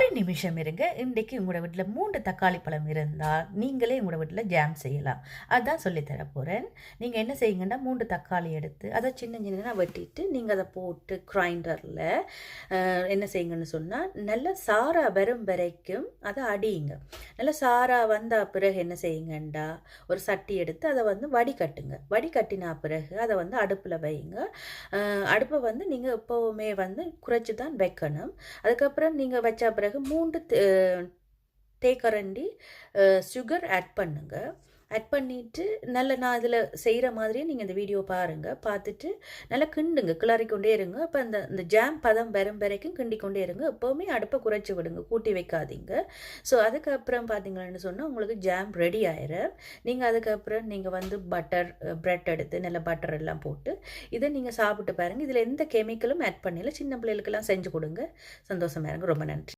ஒரு நிமிஷம் இருங்க. இன்றைக்கு உங்களோட வீட்டில் 3 தக்காளி பழம் இருந்தால் நீங்களே உங்களோட வீட்டில் ஜாம் செய்யலாம். அதான் சொல்லித்தர போகிறேன். நீங்கள் என்ன செய்யுங்கன்னா 3 தக்காளி எடுத்து அதை சின்ன சின்னதாக வெட்டிட்டு நீங்கள் அதை போட்டு கிரைண்டரில் என்ன செய்யுங்கன்னு சொன்னால் நல்லா சாரா வரும் வரைக்கும் அதை அடியுங்க. நல்லா சாரா வந்த பிறகு என்ன செய்யுங்கண்டா ஒரு சட்டி எடுத்து அதை வந்து வடிகட்டுங்க. வடிகட்டினா பிறகு அதை வந்து அடுப்பில் வைங்க. அடுப்பை வந்து நீங்கள் எப்போவுமே வந்து குறைச்சி தான் வைக்கணும். அதுக்கப்புறம் நீங்கள் வச்ச பிறகு 3 தேக்கரண்டி சுகர் ஆட் பண்ணுங்க. ஆட் பண்ணிவிட்டு நல்ல நான் இதில் செய்கிற மாதிரியே நீங்கள் இந்த வீடியோ பாருங்கள். பார்த்துட்டு நல்லா கிண்டுங்க, கிளறிக்கொண்டே இருங்க. அப்போ இந்த ஜாம் பதம் வரும் வரைக்கும் கிண்டிக்கொண்டே இருங்க. எப்போவுமே அடுப்பை குறைச்சி விடுங்க, கூட்டி வைக்காதீங்க. ஸோ அதுக்கப்புறம் பார்த்தீங்கன்னு சொன்னால் உங்களுக்கு ஜாம் ரெடி ஆயிரும். நீங்கள் அதுக்கப்புறம் நீங்கள் வந்து ப்ரெட் எடுத்து நல்ல பட்டர் எல்லாம் போட்டு இதை நீங்கள் சாப்பிட்டு பாருங்கள். இதில் எந்த கெமிக்கலும் ஆட் பண்ணல. சின்ன பிள்ளைகளுக்கெல்லாம் செஞ்சு கொடுங்க. சந்தோஷமாக இருங்க. ரொம்ப நன்றி.